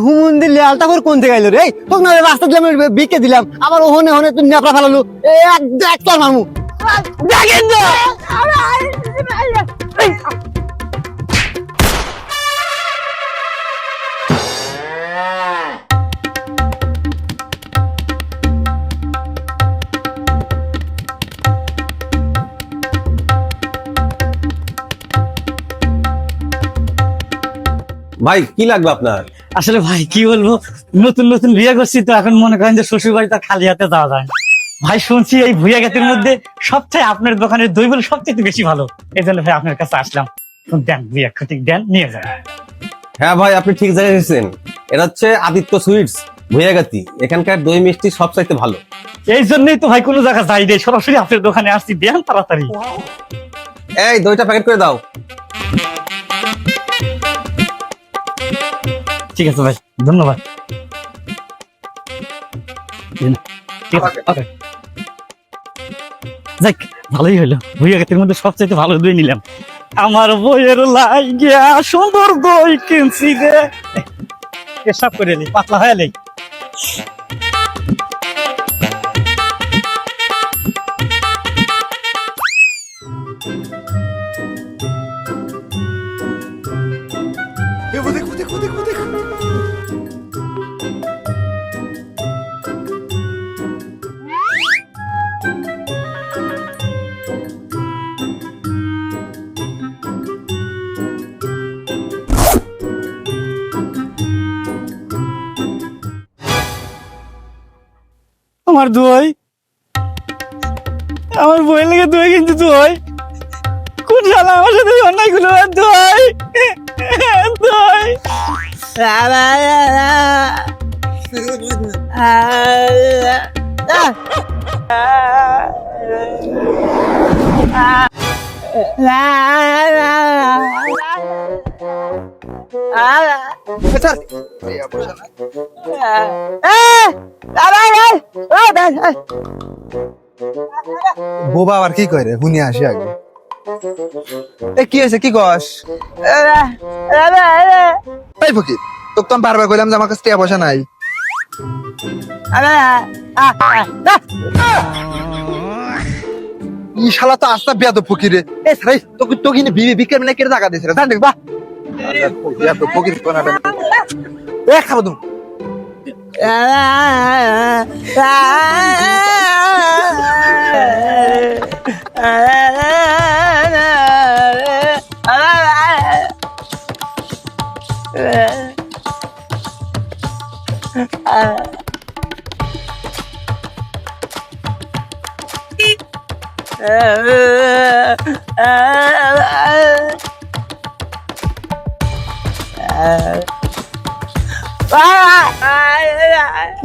হুমন্দির লেয়ালটা করে কোন থেকে আইলো রে? তোকে না রাস্তা দিলাম, বিকে দিলাম, আবার ওহনে ওহনে তুই নেপড়া ফেলালু। এক তোর মামু দেখেন তো। ভাই কি লাগবে আপনার? আসলে ভাই কি বলবো, নতুন নতুন বিয়ে করছি তো এখন মনে করেন যে শ্বশুর বাড়িতে খালি হাতে যাওয়া যায় না। ভাই শুনছি এই ভুইয়া গাতের মধ্যে সবচেয়ে আপনার দোকানের দই বলে সবচেয়ে বেশি ভালো, এই জন্য ভাই আপনার কাছে আসলাম। দেন ভুইয়া খাটিক দেন, নিয়ে যান। হ্যাঁ ভাই, আপনি ঠিক জায়গায় এসেছেন। এটা হচ্ছে আদিত্য সুইটস ভুইয়াগাতি। এখানকার দই মিষ্টি সবচাইতে ভালো। এই জন্যই তো ভাই কোনো জায়গা যাই রে, সরাসরি আপনার দোকানে আসছি, দেন তাড়াতাড়ি। এই দইটা প্যাকেট করে দাও। ঠিক আছে ভাই, ধন্যবাদ। ঠিক আছে, okay. যাক ভালোই হলো, ভুইয়া গাতের মধ্যে সবচেয়ে ভালো দই নিলাম। আমার বইয়ের লাগিয়া সুন্দর দই কিনছি রে। এসব করে নি, পাতলা হয়ে নেই। আমার দই, আমার বই লেগে দই কিনছি দই। কোন শালা আমার সাথে অন্যায় গুলো? দই দই বোবা আবার কি করে হুনি আসি আগে। কি হয়েছে, কি কস? এই ফকির, তোকে তো আমি বারবার কইলাম যে আমার কাছে টাকা পয়সা নাই। ই শালা তো আস্তা বেয়াদব ফকির রে। এই সারাই তোকে তোকে বিকেল মানে কেটে টাকা দিয়েছে জান দেখ বা ফকির কোনাটা এ খাবো তুমি।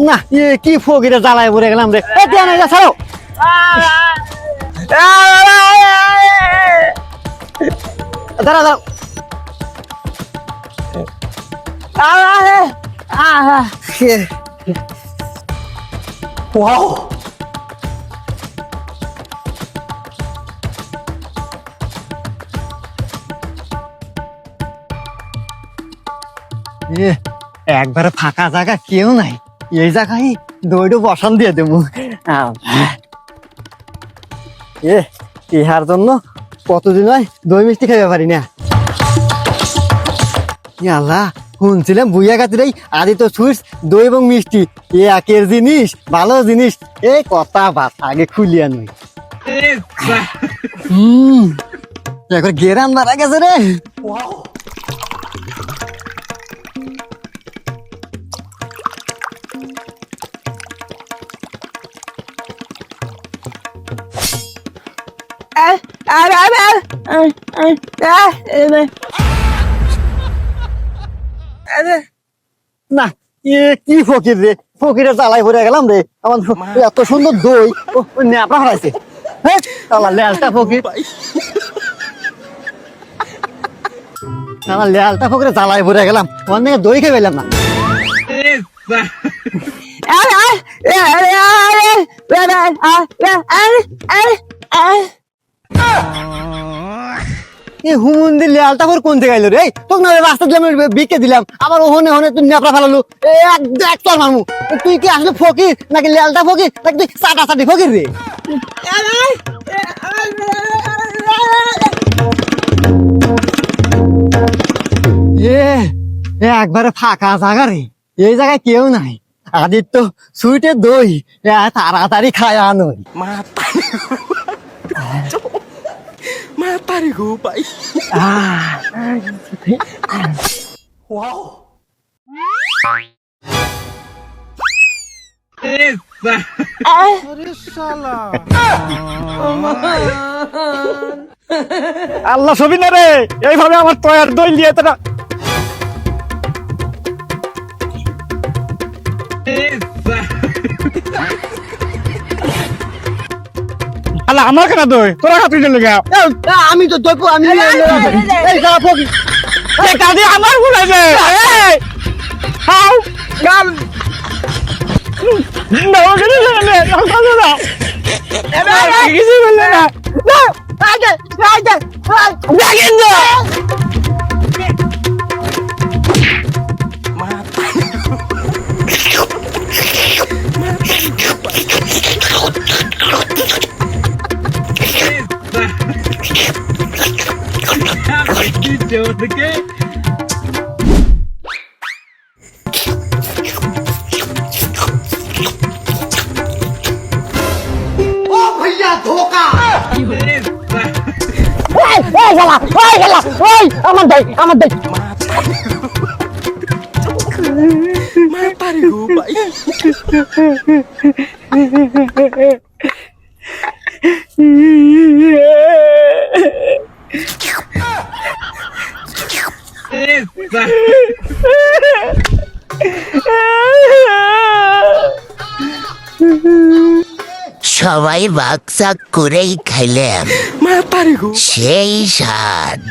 না কি ফকিরে জ্বালায় পড়ে গেলাম রে। ছাড়ো, দাঁড়া দাঁড়া। একবারে ফাঁকা জায়গা, কেউ নাই, এই জায়গায় দইটা বসান দিয়ে দেবো। ইহার জন্য কতদিন হয় দই মিষ্টি খাইতে পারি না। আল্লাহ, শুনছিলাম বুইয়া গাতির এই আদিত্য সুইটস দই এবং মিষ্টি একের জিনিস, ভালো জিনিস। এই কথা বাস আগে খুলিয়া নই। এখন গেরান মারা গেছে রে। না কি ফকির রে, ফকিরের জ্বালায় পড়ে গেলাম রে। আমার এত সুন্দর দই নেপড়া হারাইছে। লেলটা ফকির, আমার লেলটা ফকিরে জ্বালায় পড়ে গেলাম, অনেক দই খেয়ে পেলাম না। এই হুমুন্দি লেয়ালটা করে কোন থেকে আইলো রে? এই তোকে না রাস্তা দিলাম বিকে দিলাম, আবার ওহনে ওহনে তুই নেপড়া ফেলালু, এক চল মারমু। তুই কি আসলে ফকির নাকি লেয়ালটা ফকির নাকি তুই চাটাচাটি ফকির রে? এ একবারে ফাঁকা জায়গা রে, এই জায়গায় কেউ নাই। আদিত্য সুইটের দই তাড়াতাড়ি খায় আনই। Matari ko pa. আল্লাহ ছবি না রে, এইভাবে আমার তয়ার দই নিয়ে তোরা আল্লাহ আমার কেন দই তোরা খাতুই চলে গা। আমি তো দই আমি এই যারা ফকির কাজে আমার ভুল আছে। হাউ গাল না ওখানে না কিছু বললে না দেখেন না भैया धोखा আমার দই Matari ko pa. সবাই বাকসাক করেই খাইলাম, Matari ko. সেই স্বাদ।